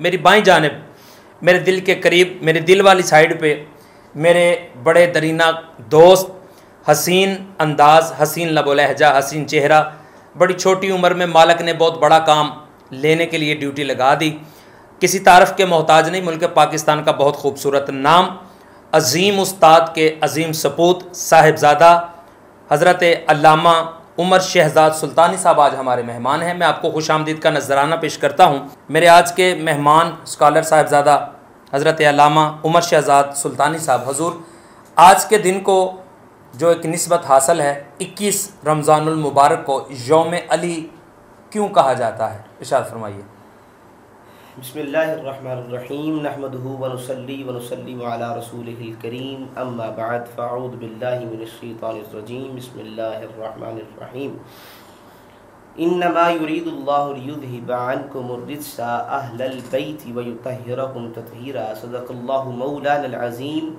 मेरी बाईं जानिब मेरे दिल के करीब, मेरे दिल वाली साइड पे मेरे बड़े दरीना दोस्त, हसीन अंदाज़, हसीन लबो लहजा, हसीन चेहरा, बड़ी छोटी उम्र में मालिक ने बहुत बड़ा काम लेने के लिए ड्यूटी लगा दी। किसी तारफ़ के मोहताज नहीं, मुल्क पाकिस्तान का बहुत खूबसूरत नाम, अज़ीम उस्ताद के अज़ीम सपूत साहिबज़ादा हज़रत अल्लामा उमर शहज़ाद सुल्तानी साहब आज हमारे मेहमान हैं। मैं आपको खुशामदीद का नजराना पेश करता हूँ। मेरे आज के मेहमान स्कॉलर साहिबज़ादा हज़रत अल्लामा उमर शहज़ाद सुल्तानी साहब। हुज़ूर, आज के दिन को जो एक निस्बत हासिल है, 21 रमज़ानुल मुबारक को यौम अली क्यों कहा जाता है, इरशाद फरमाइए। बिस्मिल्लाहिर्रहमानिर्रहीम नहमदुहु व नुसल्ली व नुसल्लिमु अला रसूलिहिल करीम अम्मा बअद फ़अऊज़ु बिल्लाहि मिनश शैतानिर रजीम बिस्मिल्लाहिर्रहमानिर्रहीम इन्नमा युरीदुल्लाहु लियुज़हिबा अन्कुमुर रिज्सा अहलल बैति व युतहिरकुम तत्हीरा सदक़ल्लाहु मौलानल अज़ीम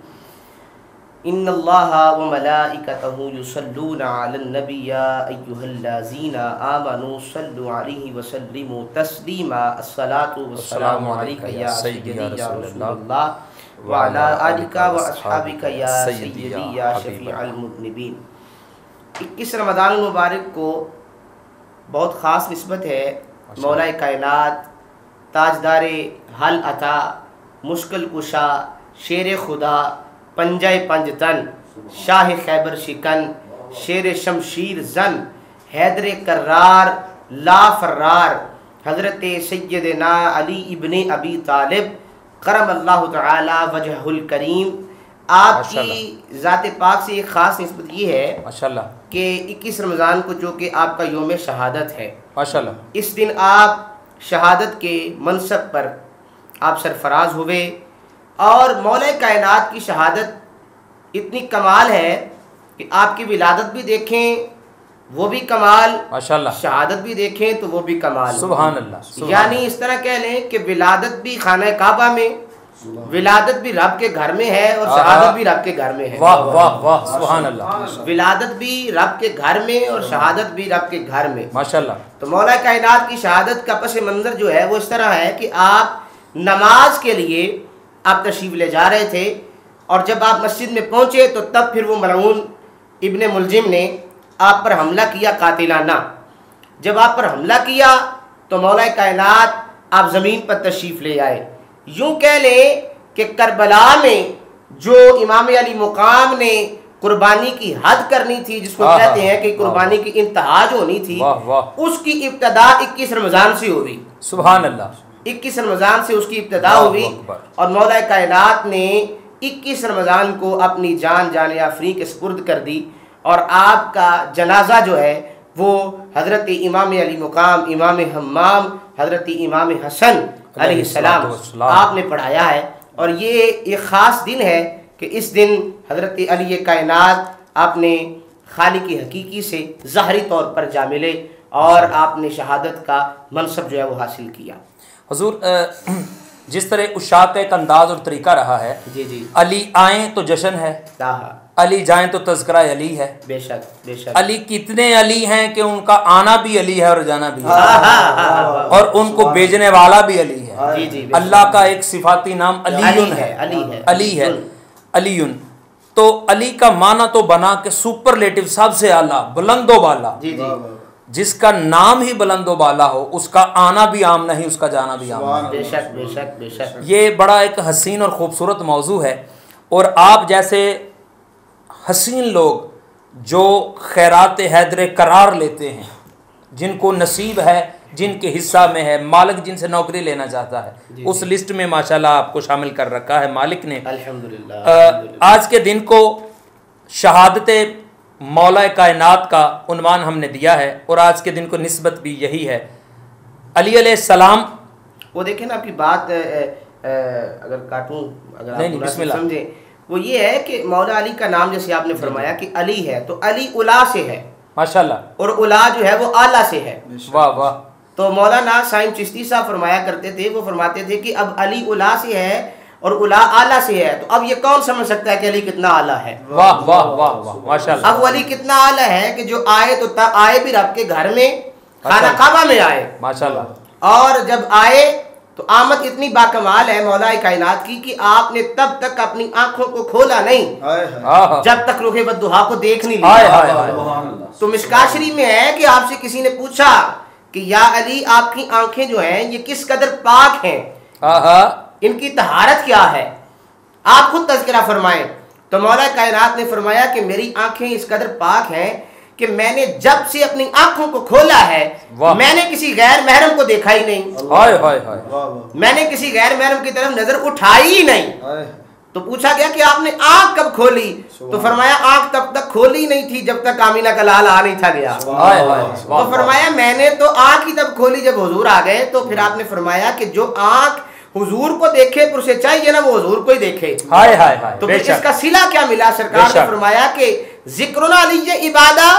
इन्नल्लाहा व मलाइकतहु युसल्लूना अलन नबी या अय्युहल्लज़ीना आमनू सल्लु अलैहि व सल्लिमू तस्लीमा अस्सलातु वस्सलामु अलैका या सय्यदी या रसूलल्लाह व अला आलिका व अस्हाबिका या सय्यदी या शफीअल मुज़निबीन। 21 रमज़ान मुबारक को बहुत ख़ास निस्बत है मौला कायनात, ताजदारे हल अता, मुश्किल कुशा, शेर खुदा, पंजाए पंजतन, शाह खैबर शिकन, शेर शमशीर जन, हैदर कर्रार, ला फर्रार, हज़रत सैयदना अली इब्ने अबी तालिब करम अल्लाह तआला वजहुल करीम। आपकी ज़ात पाक से एक ख़ास निस्बत ये है माशाल्लाह कि 21 रमज़ान को जो कि आपका योम शहादत है माशाल्लाह, इस दिन आप शहादत के मनसब पर आप सरफराज हुए और मौला कायनात की शहादत इतनी कमाल है कि आपकी विलादत भी देखें वो भी कमाल, माशाल्लाह, शहादत भी देखें तो वो भी कमाल, सुभान अल्लाह। यानी इस तरह कह लें कि विलादत भी खाना काबा में, विलादत भी रब के घर में है और शहादत भी रब के घर में है। वाह वाह वाह, सुभान अल्लाह। विलादत भी रब के घर में और शहादत भी रब के घर में, माशाल्लाह। तो मौला कायनात की शहादत का पस मंजर जो है वो इस तरह है कि आप नमाज के लिए आप तशरीफ़ ले जा रहे थे और जब आप मस्जिद में पहुंचे तो तब फिर वो मलऊन इब्ने मुलजिम ने आप पर हमला किया कातिलाना। जब आप पर हमला किया तो मौला कायनात आप ज़मीन पर तशरीफ़ ले आए। यूँ कह लें कि करबला में जो इमाम अली मुकाम ने कुर्बानी की हद करनी थी, जिसको कहते हैं कि कुर्बानी की इंतहा जो होनी थी, उसकी इब्तदा 21 रमज़ान से हुई। सुभान अल्लाह। 21 रमज़ान से उसकी इब्तदा हुई और मौला कायनात ने 21 रमज़ान को अपनी जान आफरी के सुपुर्द कर दी और आपका जनाजा जो है वो हज़रत इमाम अली मुकाम, इमाम हम्माम, हज़रत इमाम हसन अलैहिस्सलाम आपने पढ़ाया है। और ये एक ख़ास दिन है कि इस दिन हज़रत अली कायनात आपने खालिक हकीकी से ज़ाहरी तौर पर जा मिले और आपने शहादत का मनसब जो है वो हासिल किया। हुजूर, जिस तरह उशाक का एक अंदाज और तरीका रहा है, जी जी, अली आए तो जश्न है, अली जाएं तो तज़किरा अली है। बेशक बेशक। अली कितने अली हैं कि उनका आना भी अली है और जाना भी है और उनको भेजने वाला भी अली है। जी जी, अल्लाह का एक सिफाती नाम अलीयुन है, अली है, अलीयुन। तो अली का माना तो बना के सुपरलेटिव, सबसे आला, बुलंदो बाला। जी जी, जिसका नाम ही बुलंदो बाला हो उसका आना भी आम नहीं, उसका जाना भी आम नहीं। बेशक बेशक बेशक। ये बड़ा एक हसीन और खूबसूरत मौजू है और आप जैसे हसीन लोग जो खैरात हैदर करार लेते हैं, जिनको नसीब है, जिनके हिस्सा में है, मालिक जिनसे नौकरी लेना चाहता है, उस लिस्ट में माशाल्लाह आपको शामिल कर रखा है मालिक ने, अल्हम्दुलिल्लाह। आज के दिन को शहादत मौला कायनात का उन्वान हमने दिया है और आज के दिन को निस्बत भी यही है। अली अलैहिस्सलाम, वो देखें ना आपकी बात अगर काटूं, अगर नहीं समझे, वो ये है कि मौला अली का नाम जैसे आपने फरमाया कि अली है तो अली उला से है माशाल्लाह, और उला जो है वो आला से है। वाह वाह। तो मौलाना साइम चिश्ती साहब फरमाया करते थे, वो फरमाते थे कि अब अली उला से है और उला आला से है, तो अब ये कौन समझ सकता है कि अली कितना आला है। वाह वाह वाह वाह माशाल्लाह। अब अली कितना आला है कि जो आए तो आए भी रब के घर में, खाना काबा में आए माशाल्लाह, और जब आए तो आमद इतनी बाकमाल है मौला कायनात की कि आपने तब तक अपनी आंखों को खोला नहीं जब तक रुखे बद्दुहा को देख नहीं लिया। तो मिशकात शरीफ में है कि आपसे किसी ने पूछा कि या अली आपकी आंखें जो हैं ये किस कदर पाक हैं, इनकी तहारत क्या है, आप खुद तज़किरा फरमाएं। तो मौला कायनात ने फरमाया कि मेरी आंखें इस कदर पाक हैं कि मैंने जब से अपनी आंखों को खोला है मैंने किसी गैर महरम को देखा ही नहीं, मैंने किसी गैर महरम की तरफ नजर उठाई ही नहीं। तो पूछा गया कि आपने आंख कब खोली, तो फरमाया आंख तब तक खोली नहीं थी जब तक आमीना का लाल आ नहीं था गया। तो फरमाया मैंने तो आंख ही तब खोली जब हुजूर आ गए। तो फिर आपने फरमाया कि जो आंख हुजूर को देखे तो उसे चाहिए ना वो हुजूर को ही देखे। तो फिर इसका सिला क्या मिला? सरकार ने फरमाया कि जिक्रुना अली इबादा,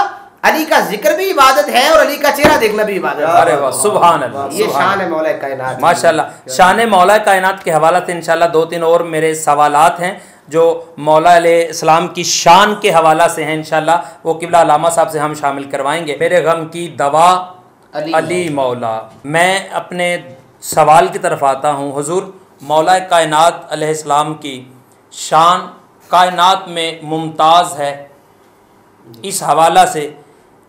अली का जिक्र भी इबादत है और अली का चेहरा देखना भी इबादत है। अरे वाह, सुभान अल्लाह, ये शान है मौला कायनात, माशाल्लाह। शान मौला कायनात के हवाला से इंशाल्लाह 2-3 और मेरे सवालात हैं जो मौला अलैहिस्सलाम की शान के हवाला से हैं, इंशाल्लाह वो किबला अलामा साहब से हम शामिल करवाएंगे। मेरे गम की दवा अली मौला। मैं अपने सवाल की तरफ आता हूँ। हुजूर, मौला कायनात अलैहिस्सलाम की शान कायनात में मुमताज़ है इस हवाला से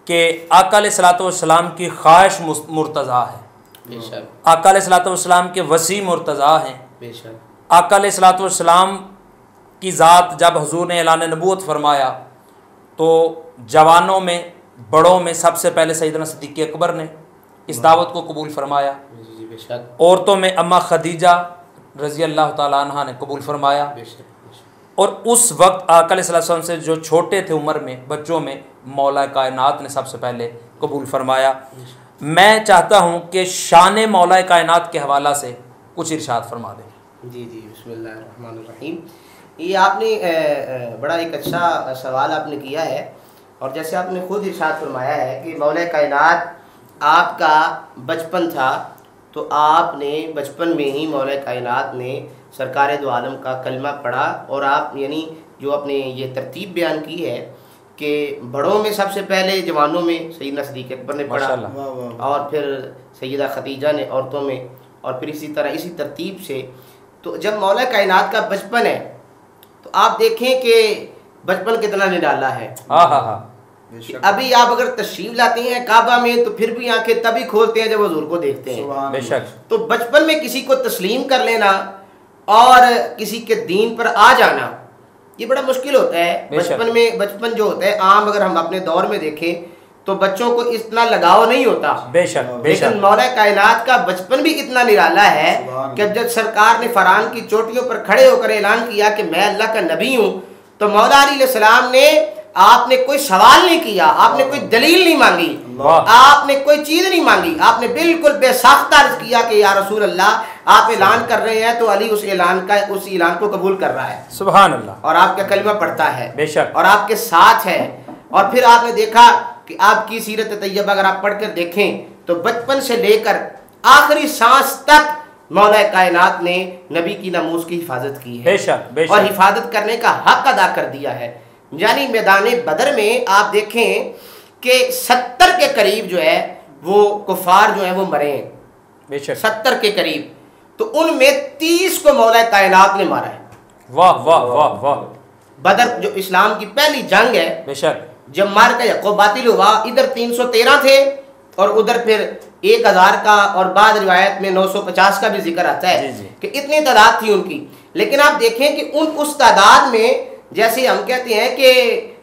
कि आका अलैहिस्सलातु वस्सलाम की ख्वाहिश मुर्तज़ा है, आका अलैहिस्सलातु वस्सलाम के वसी मुर्तज़ा हैं। आका अलैहिस्सलातु वस्सलाम की ज़ात जब हुजूर ने ऐलान नबूवत फरमाया तो जवानों में बड़ों में सबसे पहले सैयदना सिद्दीक़ अकबर ने इस दावत को कबूल फरमाया, औरतों में अम्मा खदीजा रज़ी अल्लाह तआला अन्हा ने कबूल फरमाया, और उस वक्त आका अलैहिस्सलाम से जो छोटे थे उम्र में, बच्चों में, मौला कायनात ने सबसे पहले कबूल फरमाया। मैं चाहता हूँ कि शान मौला कायनात के हवाला से कुछ इरशाद फरमा दें। जी जी, बिस्मिल्लाहिर्रहमानिर्रहीम। ये आपने बड़ा एक अच्छा सवाल आपने किया है, और जैसे आपने खुद इरशाद फरमाया है कि मौला कायनात आपका बचपन था, तो आपने बचपन में ही मौला कायनात ने सरकार दो आलम का कलमा पढ़ा, और आप यानी जो आपने ये तरतीब बयान की है कि बड़ों में सबसे पहले जवानों में सैयदना सिद्दीक़ अकबर ने पढ़ा, और फिर सैयदा खदीजा ने औरतों में, और फिर इसी तरह इसी तरतीब से। तो जब मौला कायनात का बचपन है तो आप देखें कि बचपन कितना निराला है। अभी आप अगर तशरीफ लाते हैं काबा में तो फिर भी आंखें तभी खोलते हैं जब हुजूर को देखते हैं। बेशक। तो बचपन में किसी को तस्लीम कर लेना और किसी के दीन पर आ जाना ये बड़ा मुश्किल होता है। बचपन में, बचपन जो होता है आम अगर हम अपने दौर में देखें तो बच्चों को इतना लगाव नहीं होता। बेशक। लेकिन मौला कायनात का बचपन भी इतना निराला है कि जब सरकार ने फरहान की चोटियों पर खड़े होकर ऐलान किया कि मैं अल्लाह का नबी हूँ, तो मौला अलैहिस्सलाम ने, आपने कोई सवाल नहीं किया, आपने कोई दलील नहीं मांगी, आपने कोई चीज नहीं मांगी, आपने बिल्कुल बेसाख्ता अर्ज किया कि या रसूल अल्लाह आप ऐलान कर रहे हैं तो अली उस ऐलान को कबूल कर रहा है। सुभान अल्लाह। और आपका कलमा पढ़ता है बेशक, और आपके साथ है। और फिर आपने देखा कि आपकी सीरत तैयबा अगर आप पढ़कर देखें तो बचपन से लेकर आखिरी सांस तक मौला कायनात ने नबी की नामूस की हिफाजत की है। बेशक, बेशक। और हिफाजत करने का हक अदा कर दिया है। यानी मैदान बदर में आप देखें कि 70 के करीब जो है वो कुफार जो है वो मरे हैं, बेशक 70 के करीब। तो उनमें 30 को मौला कायनात ने मारा है। वाह वाह वाह वाह। बदर जो इस्लाम की पहली जंग है, बेशक, जब मार का यको बातिल हुआ, इधर 313 थे और उधर फिर 1000 का, और बाद रिवायत में 950 का भी जिक्र आता है कि इतनी तादाद थी उनकी। लेकिन आप देखें कि उस तादाद में, जैसे हम कहते हैं कि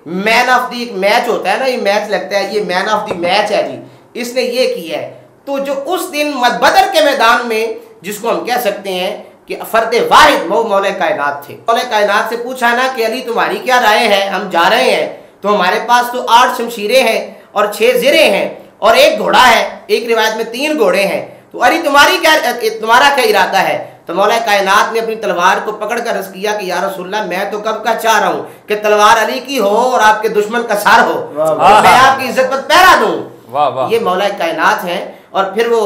मैन ऑफ द मैच होता है ना, ये मैच लगता है, ये मैन ऑफ द मैच है जी, इसने ये किया है। तो जो उस दिन बदर के मैदान में, जिसको हम कह सकते हैं कि फर्द वाहिद मौला कायनात थे, मौला कायनात से पूछा ना कि अली तुम्हारी क्या राय है, हम जा रहे हैं, तो हमारे पास तो 8 शमशीरें हैं और 6 ज़िरे हैं और 1 घोड़ा है, एक रिवायत में 3 घोड़े हैं, तो अली तुम्हारा क्या इरादा है? तो मौला कायनात ने अपनी तलवार को पकड़ कर अर्ज़ किया कि या रसूलल्लाह मैं तो कब का चाह रहा हूँ कि तलवार अली की हो और आपके दुश्मन का सर हो, तो मैं आपकी इज्जत पर पहरा दूँ। ये मौला कायनात हैं। और फिर वो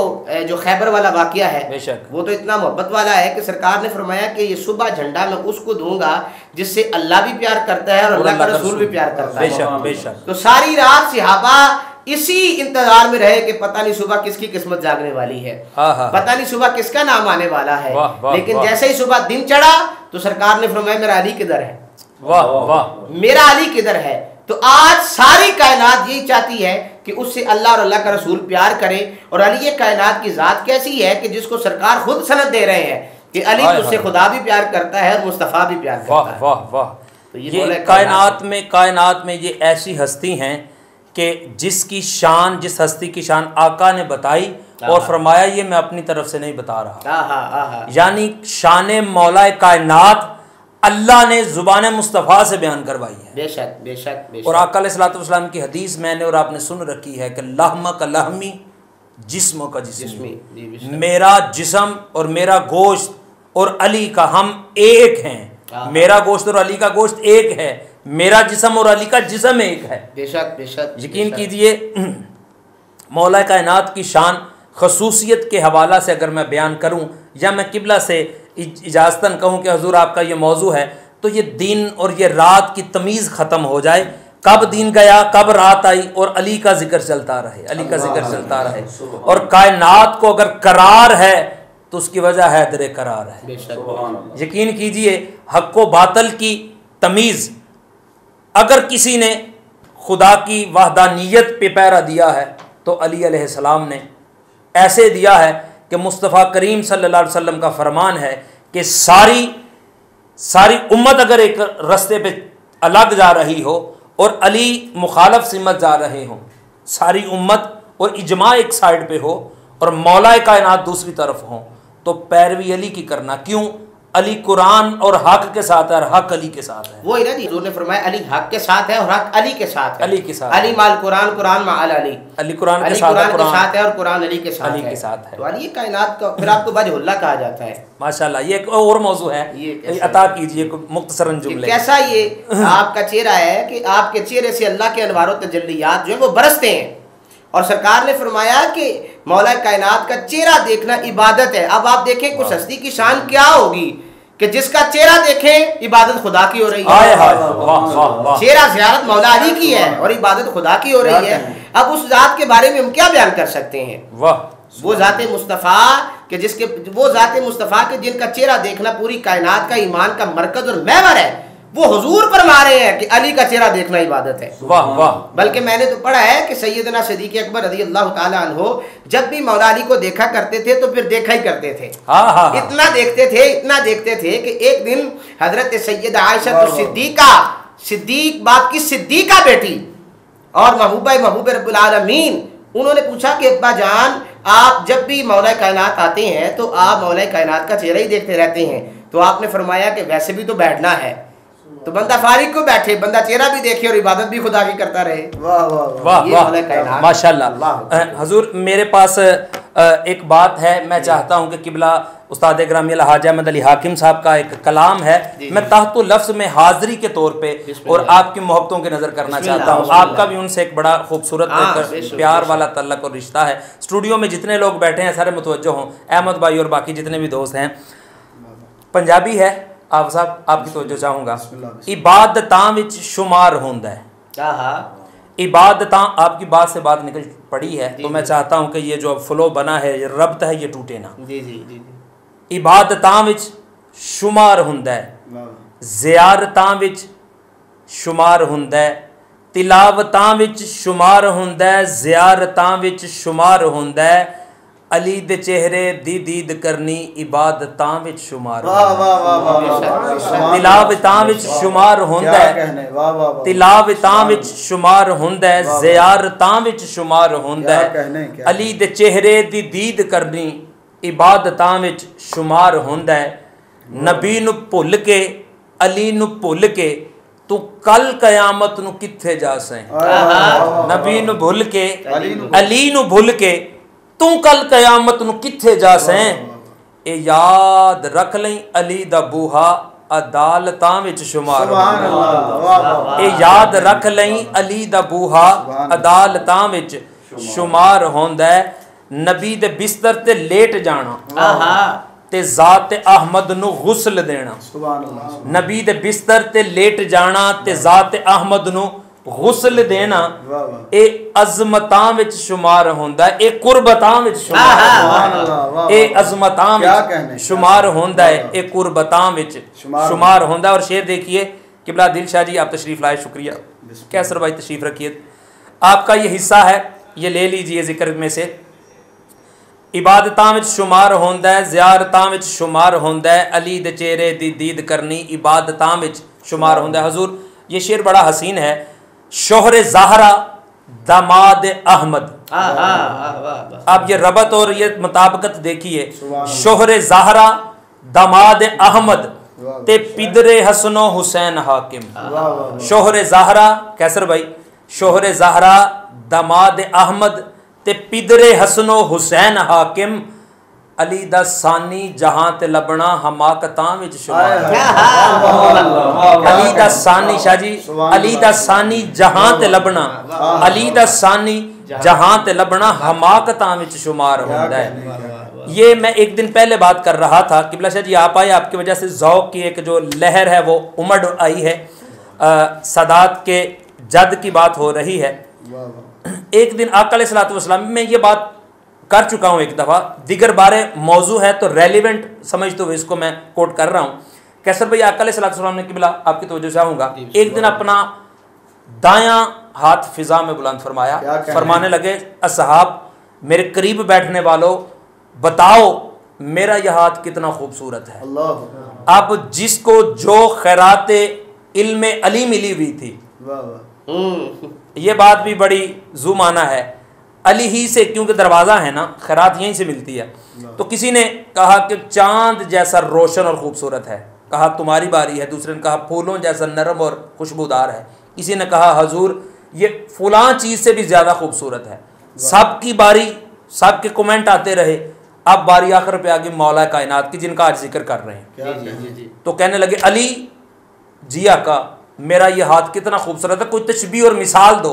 जो खैबर वाला वाकया है, वो तो इतना मोहब्बत वाला है कि सरकार ने फरमाया कि ये सुबह झंडा मैं उसको दूंगा जिससे अल्लाह भी प्यार करता है और अल्लाह का रसूल भी प्यार करता है। बेशक, बेशक। तो सारी रात सहाबा इसी इंतजार में रहे कि पता नहीं सुबह किसकी किस्मत जागने वाली है, पता नहीं सुबह किसका नाम आने वाला है। लेकिन जैसे ही सुबह दिन चढ़ा तो सरकार ने फरमाया मेरा अली किधर है, वाह वाह, मेरा अली किधर है। तो आज सारी कायनात यही चाहती है कि उससे अल्लाह और अल्लाह का रसूल प्यार करे। और अली ये कायनात की जात कैसी है कि जिसको सरकार खुद सनद दे रहे हैं कि अली उससे खुदा भी प्यार करता है और मुस्तफ़ा भी प्यार करता है। वाह वाह, तो ये कायनात में ये ऐसी हस्ती हैं कि जिसकी शान, जिस हस्ती की शान आका ने बताई और फरमाया ये मैं अपनी तरफ से नहीं बता रहा, यानी शान मौला कायनात अल्लाह ने जुबान मुस्तफ़ा से बयान करवाई है। बेशक बेशक बेशक। और आका अलैहिस्सलाम की हदीस मैंने और आपने सुन रखी है कि लहमा का लहमी, जिस्म का जिस्म, मेरा जिस्म और मेरा गोश्त और अली का हम एक हैं। मेरा गोश्त और अली का गोश्त एक है, मेरा जिस्म और अली का जिस्म एक है। बेशक बेशक। यकीन कीजिए मौला कायनात की शान खसूसियत के हवाला से अगर मैं बयान करूं या मैं किबला से इजाज़तन कहूं कि हुजूर आपका ये मौजू है, तो ये दिन और ये रात की तमीज़ ख़त्म हो जाए। कब दिन गया कब रात आई और अली का जिक्र चलता रहे, अली का जिक्र चलता रहे। और कायनात को अगर करार है तो उसकी वजह हैदर करार है। यकीन कीजिए हक व बातल की तमीज़ अगर किसी ने खुदा की वहदानियत पे पैरा दिया है तो अली अलैहिस्सलाम ने ऐसे दिया है कि मुस्तफ़ा करीम सल्लल्लाहु अलैहि वसल्लम का फरमान है कि सारी उम्मत अगर एक रास्ते पे अलग जा रही हो और अली मुखालफ सिमत जा रहे हों, सारी उम्मत और इजमा एक साइड पे हो और मौला कायनात दूसरी तरफ हो, तो पैरवी अली की करना। क्यों? अली कुरान और हक के साथ है और हक अली के साथ है। वो ही ना जी, उन्होंने फरमाया अली हक के साथ है और हक अली के साथ है। अली के साथ, अली माल कुरान, कुरान माल अली, अली कुरान के साथ है और कुरान अली के साथ है। तो अली कायनात का फिर आपको बजहुल्लाह कहा जाता है। माशाल्लाह, ये एक और मौजू है, ये अता कीजिए मुख्तसरन जुमले। कैसा ये आपका चेहरा है कि आपके चेहरे से अल्लाह के अनवार व तजल्लियात जो है वो बरसते हैं। और सरकार ने फरमाया कि मौला कायनात का चेहरा देखना इबादत है। अब आप देखें कुछ हस्ती की शान क्या होगी कि जिसका चेहरा देखें इबादत खुदा की हो रही है। चेहरा ज़ियारत मौला अली की है और इबादत खुदा की हो रही है। अब उस जात के बारे में हम क्या बयान कर सकते हैं? वो ज़ाते मुस्तफ़ा के जिसके वो ज़ाते मुस्तफ़ा के जिनका चेहरा देखना पूरी कायनात का ईमान का मरकज और महवर है, वो हुजूर फरमा रहे हैं कि अली का चेहरा देखना इबादत है। वाह वाह। बल्कि मैंने तो पढ़ा है कि सैयदना सिद्दीक़ अकबर रज़ी अल्लाह ताला अन्हो जब भी मौला अली को देखा करते थे तो फिर देखा ही करते थे। इतना देखते थे कि एक दिन हजरत सैयदा आयशा सिद्दीक बाप की सिद्दीका बेटी और महबूब रब्बुल आलमीन, उन्होंने पूछा कि अब्बा जान आप जब भी मौला कायनात आते हैं तो आप मौला कायनात का चेहरा ही देखते रहते हैं। तो आपने फरमाया कि वैसे भी तो बैठना है, तो बंदा फारिग को बैठे, बंदा चेहरा भी देखे और इबादत भी खुदा की करता रहे। वाह वाह वाह, माशाल्लाह। हुजूर मेरे पास एक बात है, मैं चाहता हूं कि किबला उस्ताद ग्रामी हाजी अहमद अली हाकिम साहब का एक कलाम है, मैं तहतो लफ्ज़ में हाज़री के तौर पे और आपकी मोहब्बतों की नज़र करना चाहता हूँ। आपका भी उनसे एक बड़ा खूबसूरत प्यार वाला तल्लक और रिश्ता है। स्टूडियो में जितने लोग बैठे हैं सारे मुतवज्जो हों, अहमद भाई और बाकी जितने भी दोस्त हैं। पंजाबी है आप साहब, आपकी तवज्जो चाहूँगा। इबादतां विच शुमार होंदा है। इबादतां, आपकी बात से बात निकल पड़ी है तो मैं चाहता हूँ कि ये जो फ्लो बना है, ये रब्त है, ये टूटे ना। इबादतां विच शुमार हुंदा है, ज़ियारतां विच शुमार हुंदा है, तिलावतां विच शुमार हुंदा है, ज़ियारतां विच शुमार हुंदा है, अली दे चेहरे दी दीद करनी इबादतां विच शुमार, तिलावतां विच शुमार हुंदा है, तिलावतां विच शुमार हुंदा है, ज़ियारतां विच शुमार हुंदा है, अली दे चेहरे दी दीद करनी इबादतां विच शुमार हुंदा है। नबी नू भुल के अली नू भुल के तू कल कयामत नू किथे जा सैं। नबी नू भुल के अली नू भुल के तू कल कयामत नू किथे जा सैं। ए याद रख लई अली दा बूहा अदालतां विच शुमार हुंदा है। ए याद रख लई अली दा बूहा अदालतां विच शुमार हुंदा है। नबी दे बिस्तर ते लेट जाना ते ज़ात अहमद नू गुस्ल देना। नबी दे बिस्तर ते लेट जाना ते ज़ात अहमद नू गुस्ल देना ये अजमतां विच शुमार होंदा है, ये कुर्बतां विच शुमार, ये अजमतां विच शुमार होंदा है, ये कुर्बतां विच शुमार होंदा है। और शेर देखिए किबला दिल शाह जी, आप तशरीफ लाए, शुक्रिया। कैसर भाई तशरीफ रखिए, आपका ये हिस्सा है, ये ले लीजिए जिक्र में से। इबादतां विच शुमार होंदा है, ज़ियारतां विच शुमार होंदा है, अली दे चेहरे दी दीद करनी इबादतां विच शुमार होंदा है। हुजूर ये शेर बड़ा हसीन है। शोहरे ज़हरा दामाद अहमद, आप ये रबत और ये मुताबिकत देखिए। शोहरे ज़हरा दामाद अहमद ते पिदरे हसनो हुसैन हाकिम। शोहरे ज़हरा कैसर भाई, शोहरे ज़हरा दामाद अहमद ते पिदरे हसनो हुसैन हाकिम, अली दा सानी जहां ते लबना हमाकतां विच शुमार। अली दा सानी शाह जी, अली दा सानी जहां ते लबना, अली दा सानी जहां ते लबना हमाकतां विच शुमार होंदा है। ये मैं एक दिन पहले बात कर रहा था, किबला शाह जी आप आए, आपकी वजह से ज़ौक़ की एक जो लहर है वो उमड़ आई है। सादात के जद की बात हो रही है। एक दिन आका अलैहिस्सलातु वस्सलाम, मैं ये बात कर चुका हूँ एक दफ़ा, दिगर बारे मौजू है तो रेलिवेंट समझते हुए इसको मैं कोट कर रहा हूँ। कैसर भाई आका अलैहिस्सलातु वस्सलाम ने किबला आपकी तवज्जो चाहूँगा, एक दिन अपना दायां हाथ फिजा में बुलंद फरमाया, फरमाने लगे असहाब मेरे करीब बैठने वालों बताओ मेरा यह हाथ कितना खूबसूरत है। अब जिसको जो खैरात इल्म अली मिली हुई थी, ये बात भी बड़ी जुमाना है, अली ही से, क्योंकि दरवाज़ा है ना, खैरात यहीं से मिलती है। तो किसी ने कहा कि चांद जैसा रोशन और ख़ूबसूरत है, कहा तुम्हारी बारी है। दूसरे ने कहा फूलों जैसा नरम और खुशबूदार है। किसी ने कहा हजूर ये फलां चीज़ से भी ज़्यादा खूबसूरत है। सबकी बारी, सबके कमेंट आते रहे। अब बारी आखिर पे आ गई मौला कायनात की, जिनका आज जिक्र कर रहे हैं। तो कहने लगे अली जी आका मेरा ये हाथ कितना खूबसूरत है, कोई तशबीह और मिसाल दो।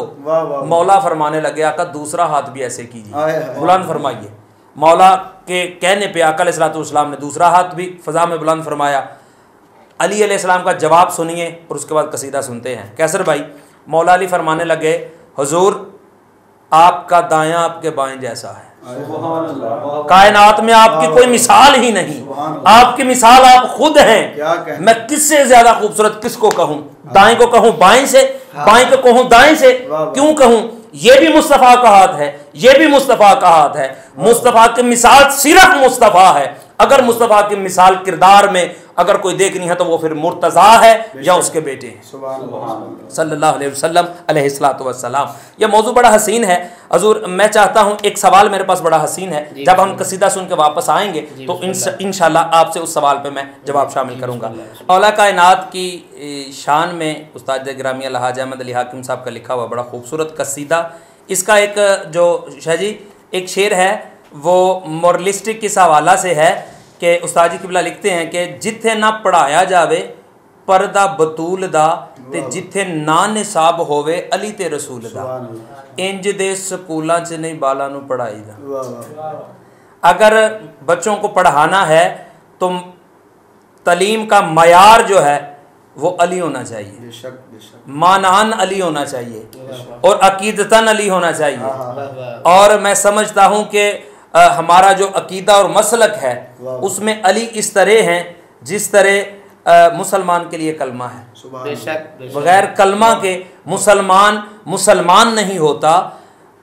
मौला फरमाने लगे आका दूसरा हाथ भी ऐसे कीजिए, बुलंद फरमाइए। मौला के कहने पे आका अलैहिस्सलातु वस्सलाम ने दूसरा हाथ भी फ़ज़ा में बुलंद फरमाया। अली अलैहिस्सलाम का जवाब सुनिए और उसके बाद कसीदा सुनते हैं। कैसर भाई, मौला अली फरमाने लगे हुजूर आपका दायां आपके बाएं जैसा है, कायनात में आपकी कोई मिसाल ही नहीं, आपकी मिसाल आप खुद हैं। मैं किससे ज्यादा खूबसूरत किसको कहूं, दाएं को कहूं बाएं से, बाएं को कहूं दाएं से, क्यों कहूं? ये भी मुस्तफ़ा का हाथ है, ये भी मुस्तफ़ा का हाथ है। मुस्तफ़ा की मिसाल सिर्फ मुस्तफ़ा है। अगर मुस्तफ़ा की मिसाल किरदार में अगर कोई देखनी है तो वो फिर मुर्तज़ा है या उसके बेटे हैं सल्लल्लाहु अलैहि वसल्लम अलैहिस्सलातु वस्सलाम। यह मौजू बड़ा हसीन है। हजूर मैं चाहता हूँ, एक सवाल मेरे पास बड़ा हसीन है, जब हम कसीदा सुन के वापस आएंगे तो इंशाल्लाह आपसे उस सवाल पे मैं जवाब शामिल करूँगा। मौला कायनात की शान में उस्ताद गिरामी अलहाज अहमद अली हाकिम साहब का लिखा हुआ बड़ा खूबसूरत कसीदा। इसका एक जो शाह जी एक शेर है वो मोरलिस्टिक किस हवाला से है कि उस्ताद जी किबला लिखते हैं कि जिथे ना पढ़ाया जावे परदा बतूल दा ते जिथे ना निसाब होवे अली ते रसूल दा, इंज दे स्कूलों च नहीं बाला नू पढ़ाई दा। अगर बच्चों को पढ़ाना है तो तालीम का मयार जो है वो अली होना चाहिए, मानान अली होना चाहिए और अकीदतन अली होना चाहिए। और मैं समझता हूँ कि हमारा जो अकीदा और मसलक है उसमें अली इस तरह हैं जिस तरह मुसलमान के लिए कलमा है। बगैर कलमा के मुसलमान नहीं होता।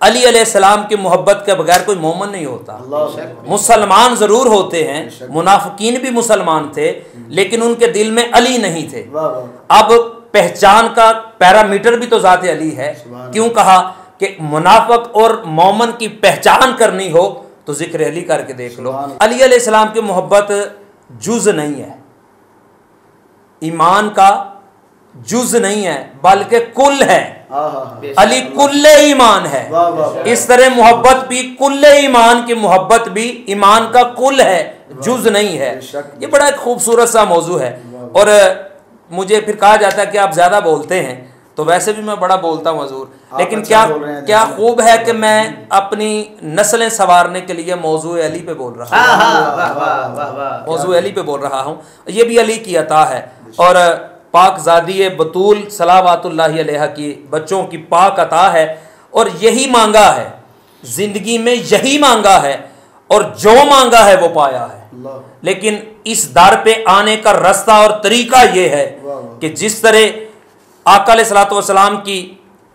अली अलैहिस्सलाम की मोहब्बत के बगैर कोई मोमन नहीं होता। मुसलमान ज़रूर होते हैं, मुनाफिकीन भी मुसलमान थे, लेकिन उनके दिल में अली नहीं थे। अब पहचान का पैरामीटर भी तो ज़ाते अली है। क्यों कहा कि मुनाफिक और मोमन की पहचान करनी हो तो जिक्र अली करके देख लो। अली अलैहिस्सलाम की मोहब्बत जुज़ नहीं है, ईमान का जुज़ नहीं है बल्कि कुल है। अली कुल्ले ईमान है। इस तरह मोहब्बत भी कुल्ले ईमान की मोहब्बत भी ईमान का कुल है, जुज़ नहीं है। ये बड़ा एक खूबसूरत सा मौजू है। और मुझे फिर कहा जाता है कि आप ज़्यादा बोलते हैं, तो वैसे भी मैं बड़ा बोलता हूँ हजूर, लेकिन क्या खूब है कि मैं अपनी नस्लें संवारने के लिए मौजू अली पे बोल रहा हूँ, मौजू अली पे बोल रहा हूँ। ये भी अली की अता है। और पाकज़ादी बतूल सलावतुल्लाहि अलैहा की बच्चों की पाक अता है, और यही मांगा है ज़िंदगी में, यही मांगा है और जो मांगा है वो पाया है। लेकिन इस दर पे आने का रास्ता और तरीका ये है कि जिस तरह आका अलैहिस्सलातु वस्सलाम की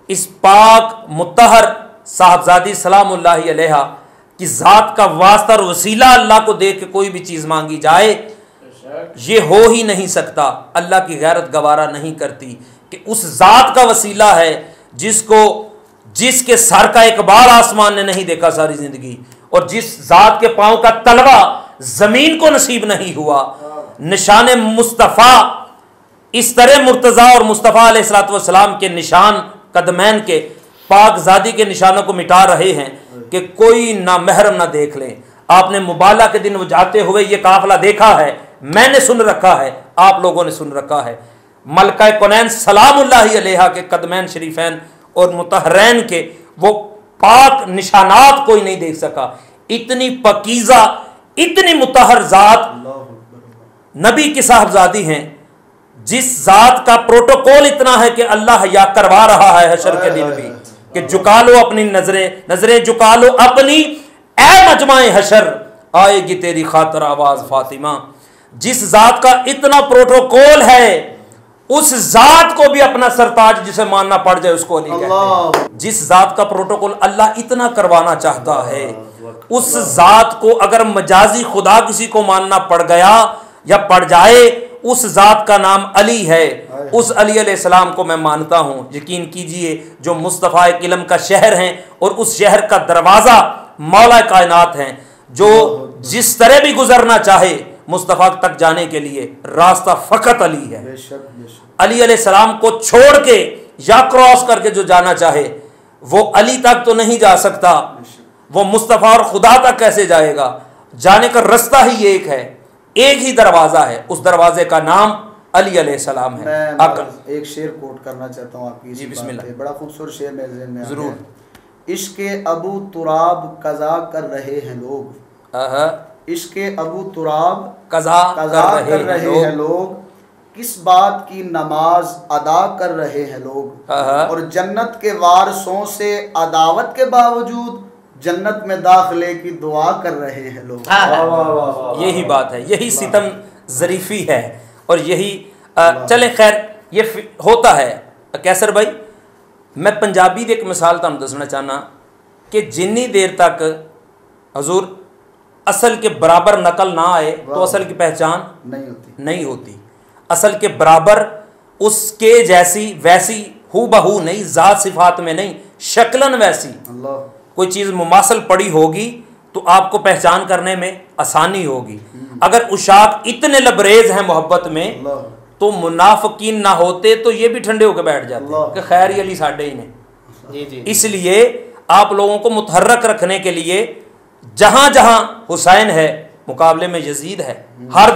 इस पाक मुत्तहर साहबजादी सलामुल्लाहि अलैहा कि ज़ात का वास्ता और वसीला अल्लाह को दे के कोई भी चीज़ मांगी जाए, ये हो ही नहीं सकता। अल्लाह की गैरत गवारा नहीं करती कि उस ज़ात का वसीला है जिसके सर का एक बाल आसमान ने नहीं देखा सारी ज़िंदगी, और जिस ज़ात के पाँव का तलवा ज़मीन को नसीब नहीं हुआ। निशान मुस्तफ़ा इस तरह मुर्तज़ा और मुस्तफ़ा अलैहिस्सलातु वस्सलाम के निशान कदमैन के पाकज़ादी के निशानों को मिटा रहे हैं कि कोई ना महरम ना देख लें। आपने मुबाला के दिन वो जाते हुए ये काफिला देखा है, मैंने सुन रखा है, आप लोगों ने सुन रखा है। मलका कौनैन सलामुल्लाहि अलैहा के कदमैन शरीफैन और मुतहरैन के वो पाक निशानात कोई नहीं देख सका। इतनी पकीज़ा, इतनी मुतहर ज़ात नबी की साहबजादी हैं, जिस ज़ात का प्रोटोकॉल इतना है कि अल्लाह या करवा रहा है हशर के दिन भी कि झुका लो अपनी नजरें झुका लो अपनी, ए मजमाए हशर आएगी तेरी खातर आवाज फातिमा। जिस ज़ात का इतना प्रोटोकॉल है, उस ज़ात को भी अपना सरताज जिसे मानना पड़ जाए उसको अली कहते हैं। जिस ज़ात का प्रोटोकॉल अल्लाह इतना करवाना चाहता है, उस ज़ात को अगर मजाजी खुदा किसी को मानना पड़ गया या पड़ जाए, उस ज़ात का नाम अली है। उस अली अलैहिस्सलाम को मैं मानता हूँ। यकीन कीजिए, जो मुस्तफ़ा इल्म का शहर हैं और उस शहर का दरवाज़ा मौला कायनात हैं, जो जिस तरह भी गुजरना चाहे मुस्तफ़ा तक जाने के लिए रास्ता फ़कत अली है। अली अलैहिस्सलाम को छोड़ के या क्रॉस करके जो जाना चाहे वो अली तक तो नहीं जा सकता, वो मुस्तफ़ा और खुदा तक कैसे जाएगा? जाने का रास्ता ही एक है, एक ही दरवाज़ा है, उस दरवाजे का नाम अली अलैहिस्सलाम है। मैं एक शेर कोट करना चाहता हूँ आपकी। जी बिस्मिल्लाह। बड़ा खूबसूरत शेर मेरे ज़हन में ज़रूर। इश्क़े अबू तुराब कज़ा कर रहे हैं लोग, इश्क़े अबू तुराब कज़ा कर रहे हैं लोग, किस बात की नमाज अदा कर रहे हैं लोग, और जन्नत के वारसों से अदावत के बावजूद जन्नत में दाखिले की दुआ कर रहे हैं लोग। यही बात है, यही सितम ज़रीफ़ी है, और यही चले खैर ये होता है। कैसर भाई, मैं पंजाबी दी एक मिसाल तुहानू दसना चाहना कि जिन्नी देर तक हजूर असल के बराबर नकल ना आए तो असल की पहचान नहीं होती। असल के बराबर उसके जैसी वैसी हू बहू नहीं, ज़ात सिफात में नहीं, शक्लन वैसी कोई चीज़ मुमासल पड़ी होगी तो आपको पहचान करने में आसानी होगी। अगर उशाक इतने लबरेज हैं मोहब्बत में तो मुनाफिकीन ना होते तो ये भी ठंडे होकर बैठ जाते कि खैर अली साढ़े ही ने। इसलिए आप लोगों को मुतहर्रक रखने के लिए जहाँ जहाँ हुसैन है मुकाबले में यजीद है। हर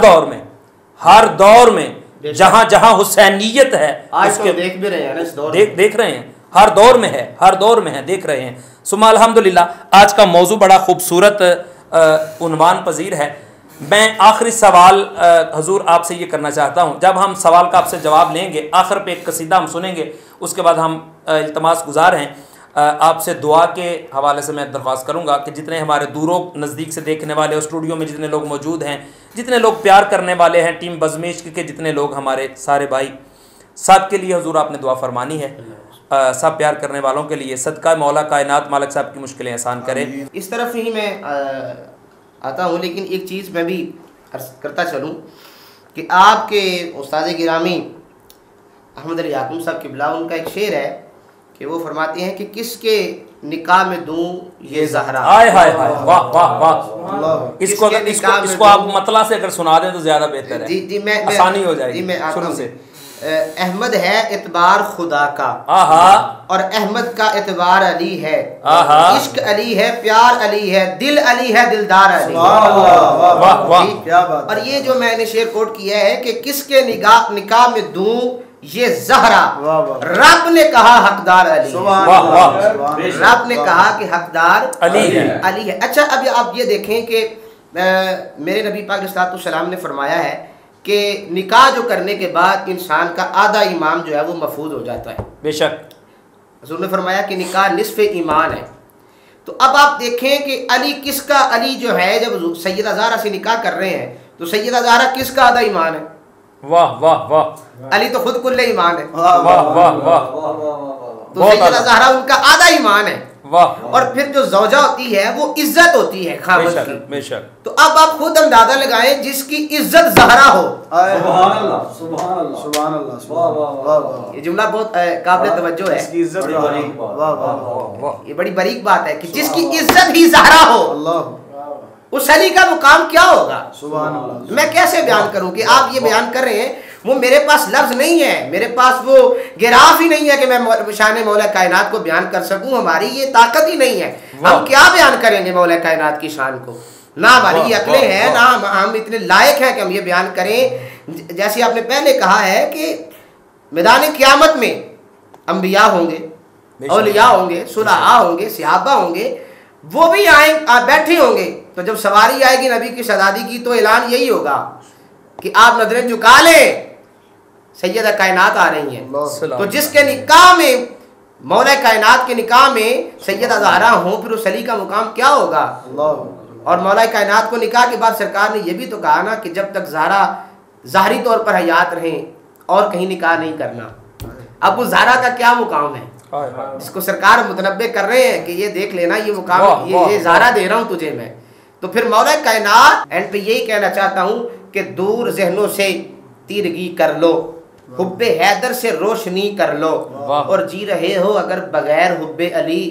दौर में जहाँ जहाँ हुसैनियत है आज तो देख भी रहे हैं इस दौर में। देख रहे हैं, हर दौर में है, देख रहे हैं। सुमा अल्हम्दुलिल्लाह। आज का मौजू बड़ा खूबसूरत उन्वान पजीर है। मैं आखिरी सवाल हजूर आपसे ये करना चाहता हूँ। जब हम सवाल का आपसे जवाब लेंगे, आखिर पे एक कसीदा हम सुनेंगे, उसके बाद हम इल्तमास गुजार हैं आपसे दुआ के हवाले से मैं दरख्वास्त करूँगा कि जितने हमारे दूरों नज़दीक से देखने वाले और स्टूडियो में जितने लोग मौजूद हैं, जितने लोग प्यार करने वाले हैं, टीम बज़मेश्क के जितने लोग हमारे सारे भाई, सब के लिए हजूर आपने दुआ फरमानी है। सब प्यार करने वालों के लिए सदका मौला कायनात मालिक साहब की मुश्किलें आसान करे। इस तरफ ही मैं आता हूँ, लेकिन एक चीज़ मैं भी अर्ज़ करता चलूँ कि आपके उस्ताद गिरामी अहमद अली याकूब साहब क़िबला, उनका एक शेर है कि वो फरमाते हैं कि किसके निकाह में दूँ ये ज़हरा। हाय हाय हाय, वाह वाह वाह। इसको आप मतला से अगर सुना दें तो ज़्यादा बेहतर है। जी मैं आसानी हो जाएगी। मैं शुरू से अहमद है एतबार खुदा का, और अहमद का एतबार अली है, इश्क अली है, प्यार अली है, दिल अली है, दिलदार अली। वाह वाह, क्या बात। और ये जो मैंने शेर कोट किया है कि किसके निकाह में दूं ये ज़हरा, रब ने कहा हकदार अली। रब ने कहा कि हकदार अली है। अच्छा, अब आप ये देखें कि मेरे नबी पाक अलैहिस्सलाम ने फरमाया है कि निकाह जो करने के बाद इंसान का आधा ईमान जो है वो महफूज हो जाता है। बेशक हुज़ूर ने फरमाया कि निकाह निस्फ़ ईमान है। तो अब आप देखें कि अली किसका, अली जो है जब सैयदा ज़हरा से निकाह कर रहे हैं तो सैयदा ज़हरा किसका आधा ईमान है? वाह वाह वाह, अली तो खुद कुल्ले ईमान है। वाह वाह वाह, तो सैयदा ज़हरा उनका आधा ईमान है। वाह। और फिर जो ज़ौजा होती है वो इज्जत होती है खामद की। बेशक। तो अब आप खुद अंदाजा लगाएं जिसकी इज्जत ज़हरा हो। सुभान अल्लाह, सुभान अल्लाह, सुभान अल्लाह, वाह वाह वाह। ये जुमला बहुत काबिल तवज्जो है। इसकी इज्जत वाह वाह, ये बड़ी बारीक बात है कि जिसकी इज्जत ही ज़हरा हो, अल्लाह, उस अली का मुकाम क्या होगा? सुभान अल्लाह। मैं कैसे बयान करूं कि आप ये बयान कर रहे हैं, वो मेरे पास लफ्ज नहीं है, मेरे पास वो गिराफ ही नहीं है कि मैं शान मौला कायनात को बयान कर सकूं। हमारी ये ताकत ही नहीं है। हम क्या बयान करेंगे मौला कायनात की शान को? ना हमारी ये अकलें हैं, ना हम इतने लायक हैं कि हम ये बयान करें। जैसे आपने पहले कहा है कि मैदान क़यामत में अंबिया होंगे, औलिया होंगे, सुलहा होंगे, सहाबा होंगे, वो भी बैठे होंगे। तो जब सवारी आएगी नबी की शहादती की तो ऐलान यही होगा कि आप नजरें झुका लें, सैयदा कायनात आ रही हैं। तो जिसके निकाह में, मौला कायनात के निकाह में सैयदा ज़हरा हो, फिर उस अली का मुकाम क्या होगा? और मौला कायनात को निकाह के बाद सरकार ने यह भी तो कहा ना कि जब तक ज़हरा ज़ाहरी तौर पर हयात रहें और कहीं निकाह नहीं करना। अब उस ज़हरा का क्या मुकाम है जिसको सरकार मुतनब्बे कर रहे हैं कि ये देख लेना, ये मुकाम, ये ज़हरा दे रहा हूँ तुझे मैं। तो फिर मौला कायनात एंड पे यही कहना चाहता हूँ कि दूर जहनों से तीरगी कर लो, हुब्बे हैदर से रोशनी कर लो, और जी रहे हो अगर बगैर हुब्बे अली,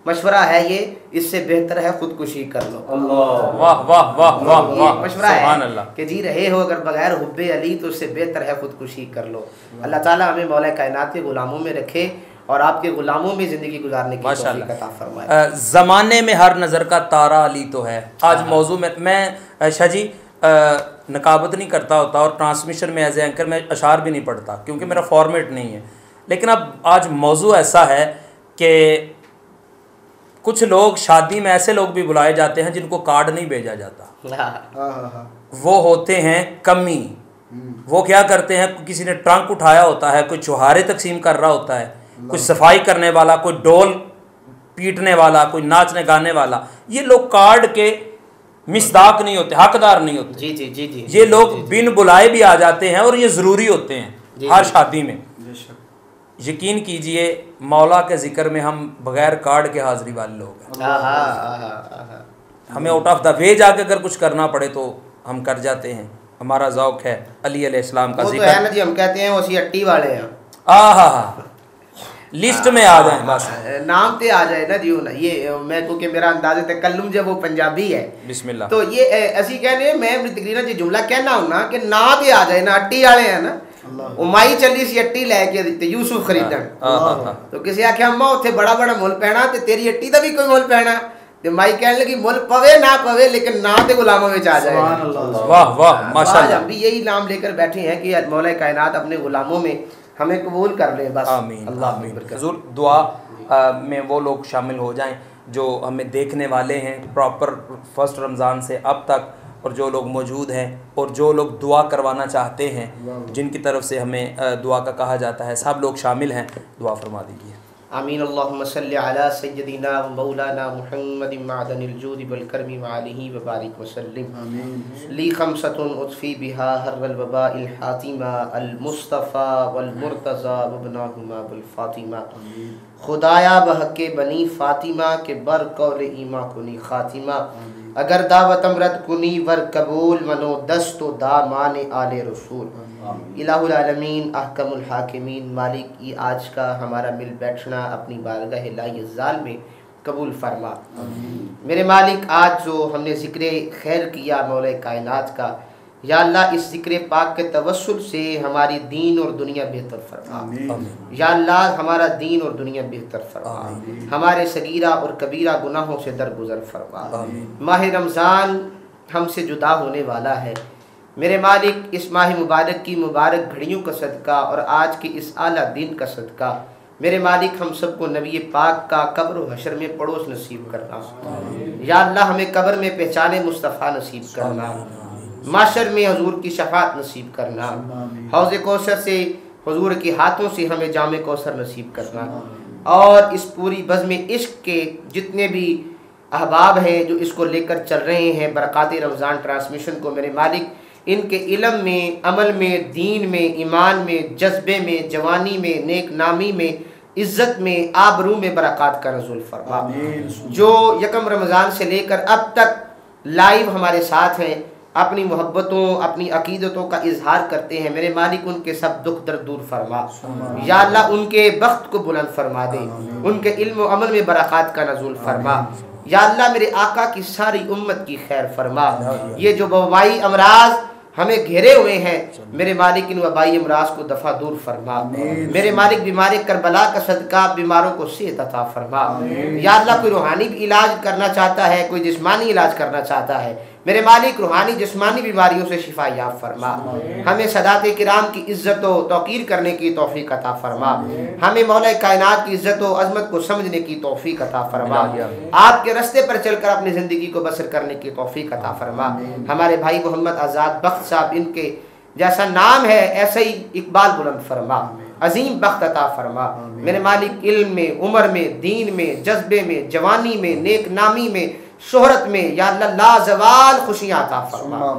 मशवरा है ये, इससे बेहतर है खुदकुशी कर लो। वाह वाह वाह वाह, मशवरा है कि जी रहे हो अगर बगैर हुब्बे अली तो इससे बेहतर है खुदकुशी कर लो। अल्लाह ताला हमें मौला कायनात के गुलामों में रखे और आपके गुलामों में ज़िंदगी गुजारने की तौफीक अता फरमाए। ज़माने में हर नज़र का तारा अली तो है। आज मौजू में मैं शाह जी नकाबत नहीं करता होता और ट्रांसमिशन में एज एंकर मैं अशार भी नहीं पढ़ता क्योंकि मेरा फॉर्मेट नहीं है। लेकिन अब आज मौजू ऐसा है कि कुछ लोग शादी में ऐसे लोग भी बुलाए जाते हैं जिनको कार्ड नहीं भेजा जाता। वो होते हैं कमी। वो क्या करते हैं, किसी ने ट्रंक उठाया होता है, कोई चुहारे तकसीम कर रहा होता है, कोई सफाई करने वाला, कोई डोल पीटने वाला, कोई नाचने गाने वाला। ये लोग कार्ड के मिसदाक नहीं होते, हकदार नहीं होते। जी जी जी जी। ये लोग बिन बुलाए भी आ जाते हैं और ये ज़रूरी होते हैं हर शादी में। यकीन कीजिए मौला के ज़िक्र में हम बगैर कार्ड के हाज़िरी वाले लोग हैं। हमें आउट ऑफ द वे जाके अगर कुछ करना पड़े तो हम कर जाते हैं। हमारा ज़ौक़ है अली अलैहिस्सलाम का ज़िक्र। है ना जी, हम कहते हैं वो सियट्टी वाले हैं। लिस्ट में आ जाए, बस नाम पे आ जाए ना जी। ये मैं क्योंकि मेरा अंदाज़े तकल्लुम जब वो पंजाबी है, बिस्मिल्लाह, तो ये ऐसी कहने मैं तकरीरन जी जुमला कहना हूँ ना कि ना पे आ जाए ना, अट्टी वाले हैं ना, उमाई चली सी अट्टी लैके यूसुफ खरीदन। तो किसी आख्या अम्मा उत्थे बड़ा बड़ा मुल पैना ते तेरी अट्टी दा भी कोई मुल पैना, तो माई कहने लगी मुल पवे ना पवे लेकिन ना ते गुलामों में आ जाए। वाह वाह माशाअल्लाह। हम भी यही नाम लेकर बैठे हैं कि मौला कायनात अपने गुलामों में हमें कबूल कर ले बस। आमीन आमीन। हुज़ूर दुआ में वो लोग शामिल हो जाएं जो हमें देखने वाले हैं प्रॉपर फर्स्ट रमज़ान से अब तक, और जो लोग मौजूद हैं और जो लोग दुआ करवाना चाहते हैं, जिनकी तरफ से हमें दुआ का कहा जाता है, सब लोग शामिल हैं। दुआ फरमा दीजिए। आमीन। अल्लाहुम्मा सल्लि अला सय्यदिना व मौलाना मुहम्मदिन मअदनिल जूदि वल करमी व आलिहि व बारिक व सल्लिम। आमीन। ली खमसतुन उत्फी बिहा हर्रल वबाइल हातिमा अल मुस्तफ़ा वल मुर्तज़ा व इब्नाहुमा बिल फातिमा। खुदाया बहक़े बनी फातिमा के बर कौल ईमा कुनी खातिमा। अगर दावत अमरत कुनी वर कबूल मनो दस्तो दामान आले रसूल। इलाहुल आलमीन अहकमुल हाकिमीन। मालिक ये आज का हमारा मिल बैठना अपनी बारगाह लाइज़्ज़ाल में कबूल फरमा। मेरे मालिक आज जो हमने ज़िक्र खैर किया मौला कायनात का, या अल्लाह इस ज़िक्र पाक के तवस्सुल से हमारी दीन और दुनिया बेहतर फरमा। या अल्लाह हमारा दीन और दुनिया बेहतर फरमा। हमारे सगीरा और कबीरा गुनाहों से दरगुजर फरमा। माह रमज़ान हमसे जुदा होने वाला है। मेरे मालिक इस माह मुबारक की मुबारक घड़ियों का सदका और आज के इस आला दिन का सदका, मेरे मालिक हम सबको नबी पाक का कब्र व हशर में पड़ोस नसीब करना। या अल्लाह हमें कब्र में पहचाने मुस्तफ़ा नसीब करना। माशर में हुजूर की शफात नसीब करना, हौज़ कौसर से हुजूर के हाथों से हमें जामे कौसर नसीब करना, और इस पूरी बज़्म इश्क के जितने भी अहबाब हैं जो इसको लेकर चल रहे हैं बरक़ात रमज़ान ट्रांसमिशन को, मेरे मालिक इनके इल्म में, अमल में, दीन में, ईमान में, जज्बे में, जवानी में, नेक नामी में, इज़्ज़त में, आबरू में बरक़ात का नज़ुल फरमा। जो यकम रमज़ान से लेकर अब तक लाइव हमारे साथ हैं, अपनी मोहब्बतों, अपनी अकीदतों का इजहार करते हैं, मेरे मालिक उनके सब दुख दर्द दूर फरमा। या अल्लाह उनके बख्त को बुलंद फरमा दे, उनके इल्म व अमल में बरक़ात का नज़ुल फरमा। या अल्लाह मेरे आका की सारी उम्मत की खैर फरमा। ये जो वबाई अमराज हमें घेरे हुए हैं, मेरे मालिक इन वबाई अमराज को दफ़ा दूर फरमा। मेरे मालिक बीमारी करबला का सदका बीमारों को सेहत अता फरमा। या अल्लाह कोई रूहानी इलाज करना चाहता है, कोई जिस्मानी इलाज करना चाहता है, मेरे मालिक रूहानी जिस्मानी बीमारियों से शिफा याब फरमा। हमें सदाते किराम की इज्जत व तौकीर करने की तौफीक अता फरमा। हमें मौला कायनात की इज्जत व अजमत को समझने की तौफीक अता फरमा। आपके रास्ते पर चलकर अपनी ज़िंदगी को बसर करने की तौफीक अता फरमा। हमारे भाई मोहम्मद आज़ाद बख्त साहब, इनके जैसा नाम है ऐसे ही इकबाल बुलंद फरमा, अजीम बख्त अता फरमा। मेरे मालिक इल्म में, उम्र में, दीन में, जज्बे में, जवानी में, नेक नामी में, शोहरत में, या अल्लाह लाजवाल खुशियाँ अता फरमा,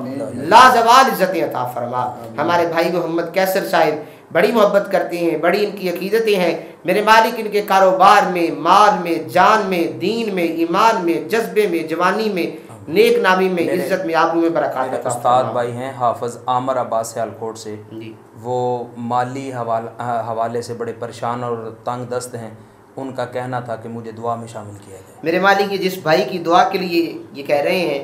लाजवाल इज़्ज़तें अता फरमा। हमारे भाई मोहम्मद कैसर साहिब बड़ी मोहब्बत करते हैं, बड़ी इनकी अकीदतें हैं, मेरे मालिक इनके कारोबार में, माल में, जान में, दीन में, ईमान में, जज्बे में, जवानी में, नेक नामी में, इज्जत में, आबरू में बरकत अता। उस्ताद भाई हैं हाफिज़ आमर अब्बास सियालकोट से, वो माली हवाले से बड़े परेशान और तंग दस्त हैं। उनका कहना था कि मुझे दुआ में शामिल किया जाए। मेरे मालिक ये जिस भाई की दुआ के लिए ये कह रहे हैं,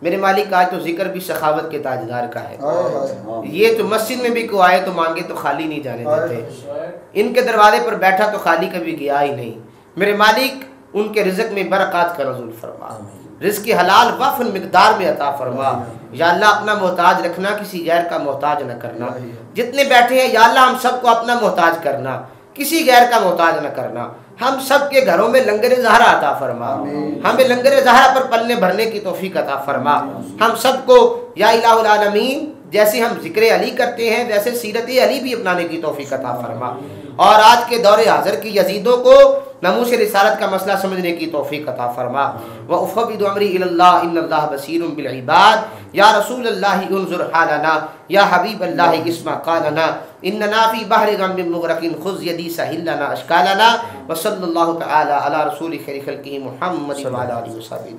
मेरे मालिक आज तो जिक्र भी सखावत के ताजदार का है। ये तो मस्जिद में भी कोई आए तो मांगे तो खाली नहीं जाने देते, इनके दरवाजे पर बैठा तो खाली कभी गया ही नहीं। मेरे मालिक उनके रिज़्क़ में बरक़ात का नज़ुल फरमा, रिज़्क़ हलाल वफ़न मिक़दार में अता फरमा। या अल्लाह अपना मोहताज रखना, किसी गैर का मोहताज न करना। जितने बैठे हैं या अल्लाह हम सबको अपना मोहताज करना, किसी गैर का मोहताज न करना। हम सब के घरों में लंगर ज़हरा अता फरमा, हमें लंगर ज़हरा पर पलने भरने की तौफीक अता फरमा। हम सबको या इलाहुल आलमीन जैसे हम जिक्र अली करते हैं वैसे सीरत अली भी अपनाने की तौफीक अता फरमा। और आज के दौरे हाज़िर की यजीदों को नमूस रिसालत का मसला समझने की तौफीक अता फरमा। व उफ़व्विदु अमरी इलल्लाह इन्नल्लाह बसीरुम बिल इबाद। या रसूलल्लाह उन्ज़ुर हालना, या हबीबल्लाह इस्मा क़ालना, इन्नना फ़ी बहरि ग़म्मिन मुग़रक़िन ख़ुज़ यदी सहिलना अश्कालना। व सल्लल्लाहु तआला अला रसूलि खैरि ख़ल्क़िही मुहम्मद व अला आलिहि व सह्बिही।